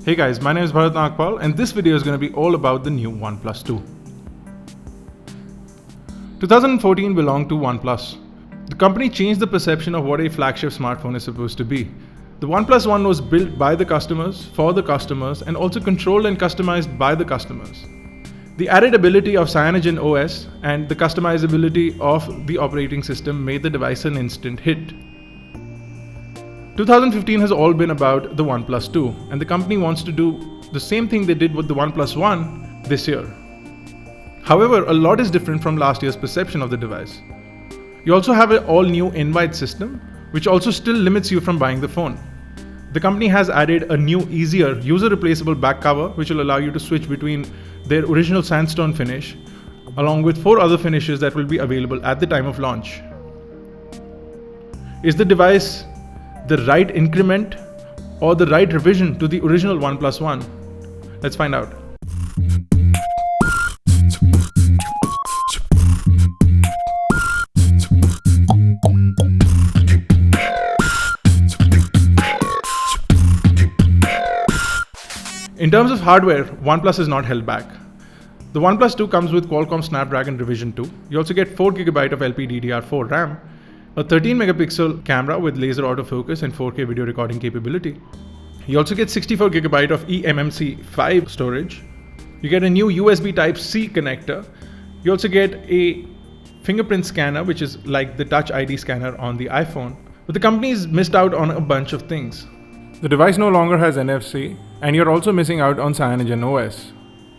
Hey guys, my name is Bharat and this video is going to be all about the new OnePlus 2. 2014 belonged to OnePlus. The company changed the perception of what a flagship smartphone is supposed to be. The OnePlus One was built by the customers, for the customers, and also controlled and customized by the customers. The added ability of Cyanogen OS and the customizability of the operating system made the device an instant hit. 2015 has all been about the OnePlus 2, and the company wants to do the same thing they did with the OnePlus One this year. However, a lot is different from last year's perception of the device. You also have an all-new invite system, which also still limits you from buying the phone. The company has added a new, easier, user-replaceable back cover, which will allow you to switch between their original sandstone finish, along with 4 other finishes that will be available at the time of launch. Is the device the right increment or the right revision to the original OnePlus One? Let's find out. In terms of hardware, OnePlus is not held back. The OnePlus 2 comes with Qualcomm Snapdragon Revision 2. You also get 4GB of LPDDR4 RAM, a 13-megapixel camera with laser autofocus and 4K video recording capability. You also get 64GB of eMMC 5 storage. You get a new USB Type-C connector. You also get a fingerprint scanner, which is like the Touch ID scanner on the iPhone. But the company's missed out on a bunch of things. The device no longer has NFC, and you're also missing out on Cyanogen OS.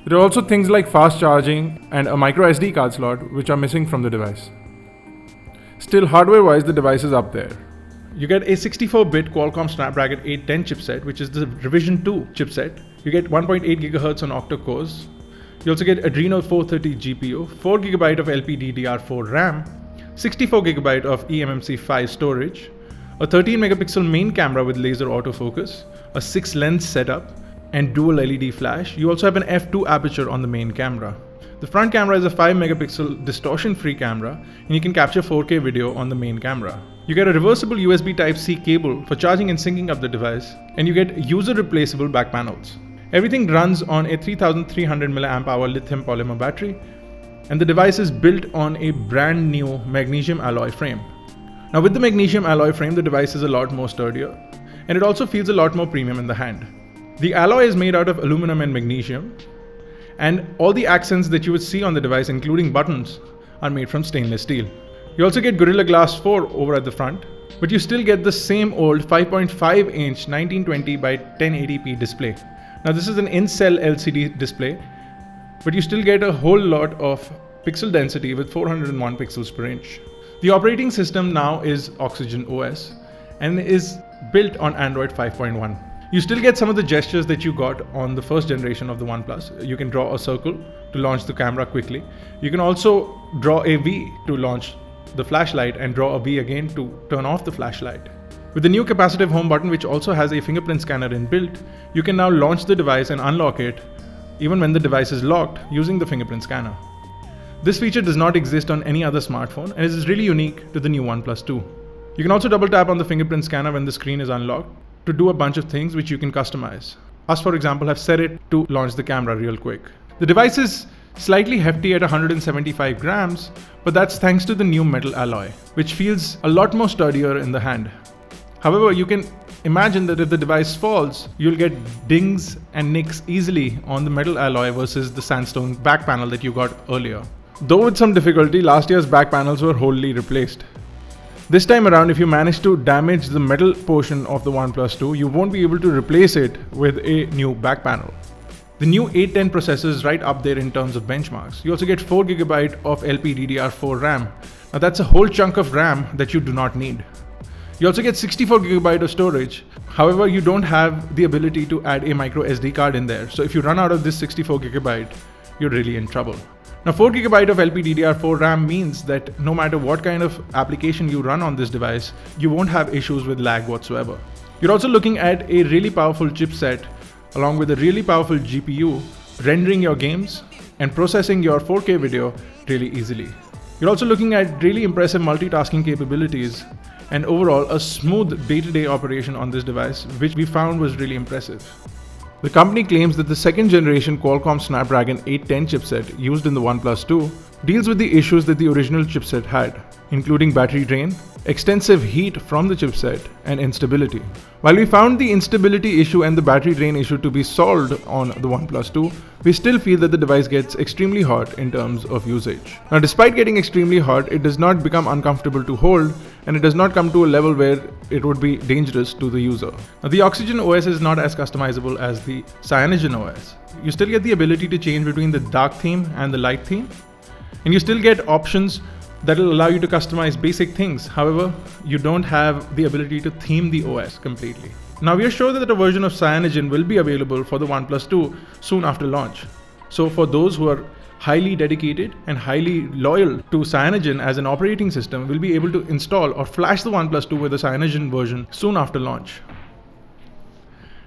There are also things like fast charging and a micro SD card slot, which are missing from the device. Still, hardware-wise, the device is up there. You get a 64-bit Qualcomm Snapdragon 810 chipset, which is the Revision 2 chipset. You get 1.8 GHz on octa-cores. You also get Adreno 430 GPU, 4GB of LPDDR4 RAM, 64GB of eMMC 5 storage, a 13-megapixel main camera with laser autofocus, a 6-lens setup, and dual LED flash. You also have an f2 aperture on the main camera. The front camera is a 5-megapixel distortion-free camera, and you can capture 4K video on the main camera. You get a reversible USB Type-C cable for charging and syncing up the device, and you get user-replaceable back panels. Everything runs on a 3300 mAh lithium polymer battery, and the device is built on a brand new magnesium alloy frame. Now with the magnesium alloy frame, the device is a lot more sturdier, and it also feels a lot more premium in the hand. The alloy is made out of aluminum and magnesium, and all the accents that you would see on the device, including buttons, are made from stainless steel. You also get Gorilla Glass 4 over at the front, but you still get the same old 5.5-inch 1920 by 1080p display. Now this is an in-cell LCD display, but you still get a whole lot of pixel density with 401 pixels per inch. The operating system now is Oxygen OS and is built on Android 5.1. You still get some of the gestures that you got on the first generation of the OnePlus. You can draw a circle to launch the camera quickly. You can also draw a V to launch the flashlight and draw a V again to turn off the flashlight. With the new capacitive home button, which also has a fingerprint scanner inbuilt, you can now launch the device and unlock it even when the device is locked using the fingerprint scanner. This feature does not exist on any other smartphone and is really unique to the new OnePlus 2. You can also double tap on the fingerprint scanner when the screen is unlocked to do a bunch of things which you can customize. Us, for example, have set it to launch the camera real quick. The device is slightly hefty at 175 grams, but that's thanks to the new metal alloy, which feels a lot more sturdier in the hand. However, you can imagine that if the device falls, you'll get dings and nicks easily on the metal alloy versus the sandstone back panel that you got earlier. Though with some difficulty, last year's back panels were wholly replaced. This time around, if you manage to damage the metal portion of the OnePlus 2, you won't be able to replace it with a new back panel. The new 810 processor is right up there in terms of benchmarks. You also get 4GB of LPDDR4 RAM. Now that's a whole chunk of RAM that you do not need. You also get 64GB of storage. However, you don't have the ability to add a micro SD card in there. So if you run out of this 64GB, you're really in trouble. Now 4GB of LPDDR4 RAM means that no matter what kind of application you run on this device, you won't have issues with lag whatsoever. You're also looking at a really powerful chipset along with a really powerful GPU, rendering your games and processing your 4K video really easily. You're also looking at really impressive multitasking capabilities and overall a smooth day-to-day operation on this device, which we found was really impressive. The company claims that the second generation Qualcomm Snapdragon 810 chipset used in the OnePlus 2 deals with the issues that the original chipset had, including battery drain, extensive heat from the chipset, and instability. While we found the instability issue and the battery drain issue to be solved on the OnePlus 2, we still feel that the device gets extremely hot in terms of usage. Now, despite getting extremely hot, it does not become uncomfortable to hold, and it does not come to a level where it would be dangerous to the user. Now, the Oxygen OS is not as customizable as the Cyanogen OS. You still get the ability to change between the dark theme and the light theme, and you still get options that will allow you to customize basic things. However, you don't have the ability to theme the OS completely. Now, we are sure that a version of Cyanogen will be available for the OnePlus 2 soon after launch. So for those who are highly dedicated and highly loyal to Cyanogen as an operating system, will be able to install or flash the OnePlus 2 with a Cyanogen version soon after launch.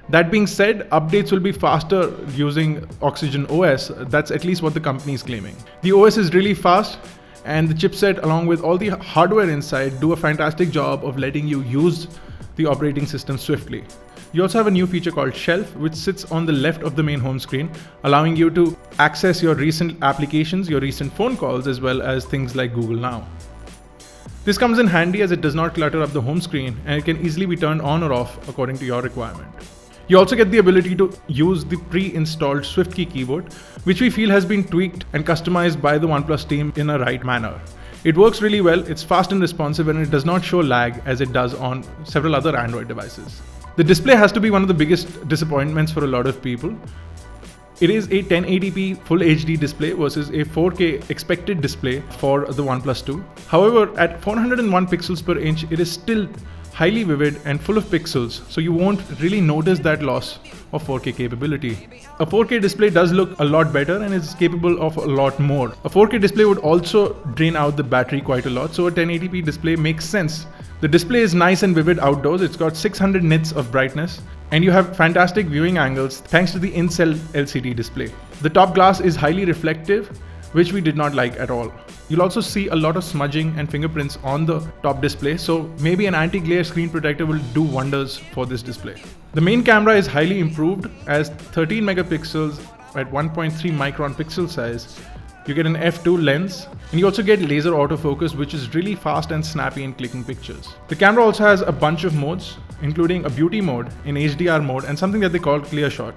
That being said, updates will be faster using Oxygen OS. That's at least what the company is claiming. The OS is really fast, and the chipset along with all the hardware inside do a fantastic job of letting you use the operating system swiftly. You also have a new feature called Shelf, which sits on the left of the main home screen, allowing you to access your recent applications, your recent phone calls, as well as things like Google Now. This comes in handy as it does not clutter up the home screen, and it can easily be turned on or off according to your requirement. You also get the ability to use the pre-installed SwiftKey keyboard, which we feel has been tweaked and customized by the OnePlus team in a right manner. It works really well, it's fast and responsive, and it does not show lag as it does on several other Android devices. The display has to be one of the biggest disappointments for a lot of people. It is a 1080p Full HD display versus a 4K expected display for the OnePlus 2. However, at 401 pixels per inch, it is still highly vivid and full of pixels, so you won't really notice that loss of 4K capability. A 4K display does look a lot better and is capable of a lot more. A 4K display would also drain out the battery quite a lot, so a 1080p display makes sense. The display is nice and vivid outdoors. It's got 600 nits of brightness, and you have fantastic viewing angles thanks to the in-cell LCD display. The top glass is highly reflective, which we did not like at all. You'll also see a lot of smudging and fingerprints on the top display, so maybe an anti-glare screen protector will do wonders for this display. The main camera is highly improved as 13 megapixels at 1.3 micron pixel size. You get an f2 lens, and you also get laser autofocus, which is really fast and snappy in clicking pictures. The camera also has a bunch of modes, including a beauty mode, an HDR mode, and something that they call clear shot.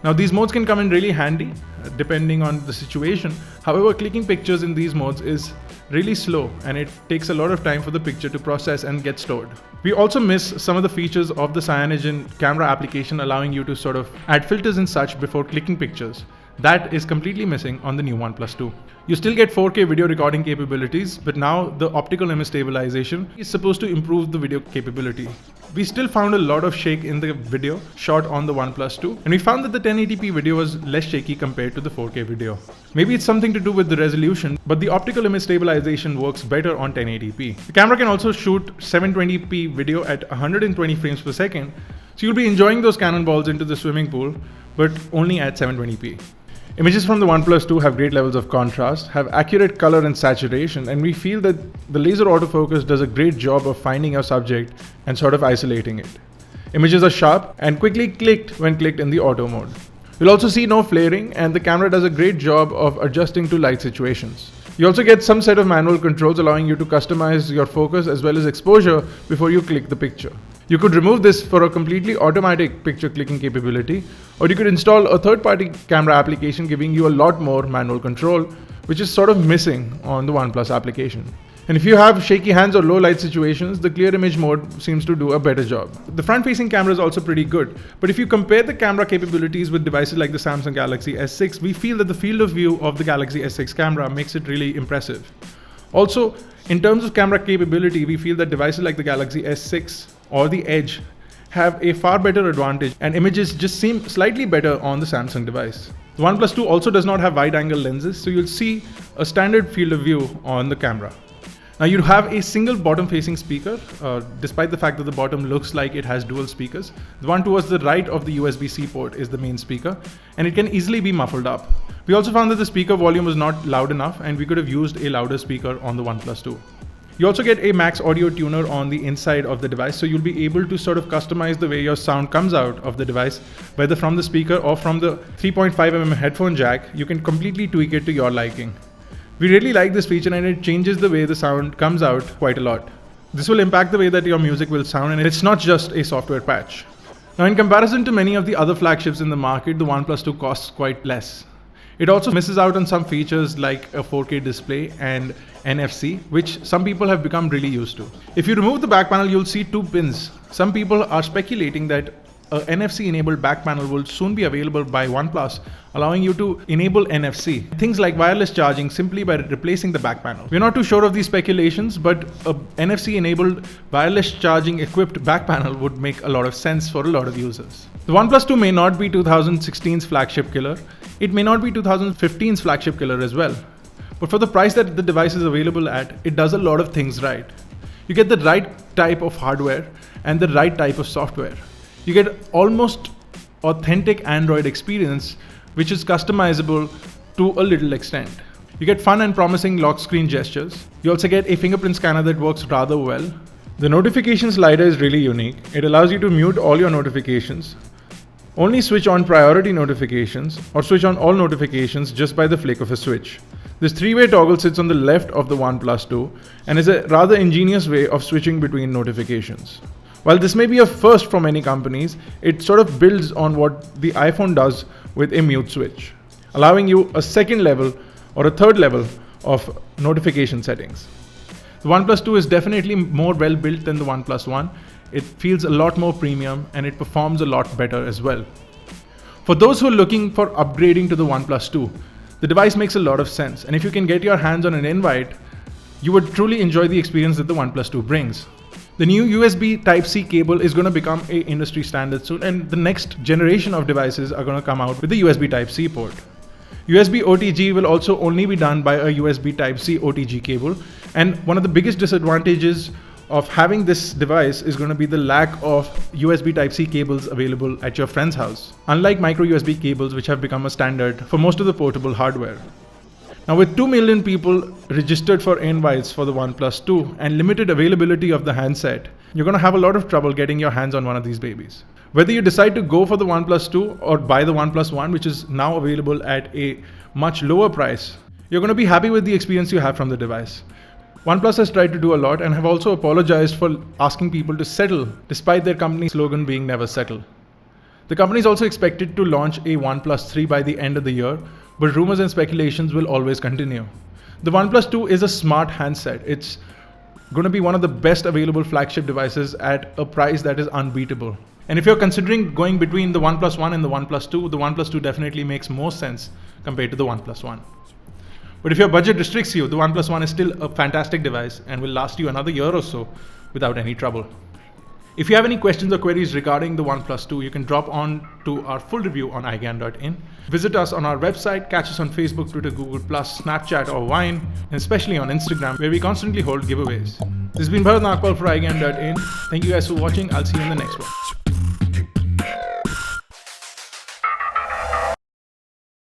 Now, these modes can come in really handy depending on the situation. However, clicking pictures in these modes is really slow, and it takes a lot of time for the picture to process and get stored. We also miss some of the features of the Cyanogen camera application, allowing you to sort of add filters and such before clicking pictures. That is completely missing on the new OnePlus 2. You still get 4K video recording capabilities, but now the optical image stabilization is supposed to improve the video capability. We still found a lot of shake in the video shot on the OnePlus 2, and we found that the 1080p video was less shaky compared to the 4K video. Maybe it's something to do with the resolution, but the optical image stabilization works better on 1080p. The camera can also shoot 720p video at 120 frames per second, so you'll be enjoying those cannonballs into the swimming pool, but only at 720p. Images from the OnePlus 2 have great levels of contrast, have accurate color and saturation, and we feel that the laser autofocus does a great job of finding your subject and sort of isolating it. Images are sharp and quickly clicked when clicked in the auto mode. You'll also see no flaring, and the camera does a great job of adjusting to light situations. You also get some set of manual controls allowing you to customize your focus as well as exposure before you click the picture. You could remove this for a completely automatic picture clicking capability, or you could install a third-party camera application giving you a lot more manual control, which is sort of missing on the OnePlus application. And if you have shaky hands or low light situations, the clear image mode seems to do a better job. The front-facing camera is also pretty good, but if you compare the camera capabilities with devices like the Samsung Galaxy S6, we feel that the field of view of the Galaxy S6 camera makes it really impressive. Also, in terms of camera capability, we feel that devices like the Galaxy S6 or the Edge have a far better advantage, and images just seem slightly better on the Samsung device. The OnePlus 2 also does not have wide-angle lenses, so you'll see a standard field of view on the camera. Now, you have a single bottom-facing speaker, despite the fact that the bottom looks like it has dual speakers. The one towards the right of the USB-C port is the main speaker, and it can easily be muffled up. We also found that the speaker volume was not loud enough, and we could have used a louder speaker on the OnePlus 2. You also get a max audio tuner on the inside of the device, so you'll be able to sort of customize the way your sound comes out of the device, whether from the speaker or from the 3.5mm headphone jack. You can completely tweak it to your liking. We really like this feature, and it changes the way the sound comes out quite a lot. This will impact the way that your music will sound, and it's not just a software patch. Now, in comparison to many of the other flagships in the market, the OnePlus 2 costs quite less. It also misses out on some features like a 4K display and NFC, which some people have become really used to. If you remove the back panel, you'll see two pins. Some people are speculating that a NFC enabled back panel will soon be available by OnePlus, allowing you to enable NFC, things like wireless charging, simply by replacing the back panel. We're not too sure of these speculations, but a NFC enabled wireless charging equipped back panel would make a lot of sense for a lot of users. The OnePlus 2 may not be 2016's flagship killer. It may not be 2015's flagship killer as well. But for the price that the device is available at, it does a lot of things right. You get the right type of hardware and the right type of software. You get almost authentic Android experience, which is customizable to a little extent. You get fun and promising lock screen gestures. You also get a fingerprint scanner that works rather well. The notification slider is really unique. It allows you to mute all your notifications, only switch on priority notifications, or switch on all notifications just by the flick of a switch. This three-way toggle sits on the left of the OnePlus 2 and is a rather ingenious way of switching between notifications. While this may be a first for many companies, it sort of builds on what the iPhone does with a mute switch, allowing you a second level or a third level of notification settings. The OnePlus 2 is definitely more well built than the OnePlus 1. It feels a lot more premium and it performs a lot better as well. For those who are looking for upgrading to the OnePlus 2, the device makes a lot of sense, and if you can get your hands on an Invite, you would truly enjoy the experience that the OnePlus 2 brings. The new USB Type-C cable is going to become an industry standard soon, and the next generation of devices are going to come out with the USB Type-C port. USB OTG will also only be done by a USB Type-C OTG cable, and one of the biggest disadvantages of having this device is going to be the lack of USB Type-C cables available at your friend's house, unlike micro USB cables, which have become a standard for most of the portable hardware. Now, with 2 million people registered for invites for the OnePlus 2 and limited availability of the handset, you're going to have a lot of trouble getting your hands on one of these babies. Whether you decide to go for the OnePlus 2 or buy the OnePlus 1, which is now available at a much lower price, you're going to be happy with the experience you have from the device. OnePlus has tried to do a lot and have also apologized for asking people to settle, despite their company slogan being never settle. The company is also expected to launch a OnePlus 3 by the end of the year, but rumors and speculations will always continue. The OnePlus 2 is a smart handset. It's going to be one of the best available flagship devices at a price that is unbeatable. And if you're considering going between the OnePlus 1 and the OnePlus 2, the OnePlus 2 definitely makes more sense compared to the OnePlus 1. But if your budget restricts you, the OnePlus 1 is still a fantastic device and will last you another year or so without any trouble. If you have any questions or queries regarding the OnePlus 2, you can drop on to our full review on iGyaan.in. Visit us on our website, catch us on Facebook, Twitter, Google+, Snapchat or Vine, and especially on Instagram, where we constantly hold giveaways. This has been Bharat for iGyaan.in. Thank you guys for watching. I'll see you in the next one.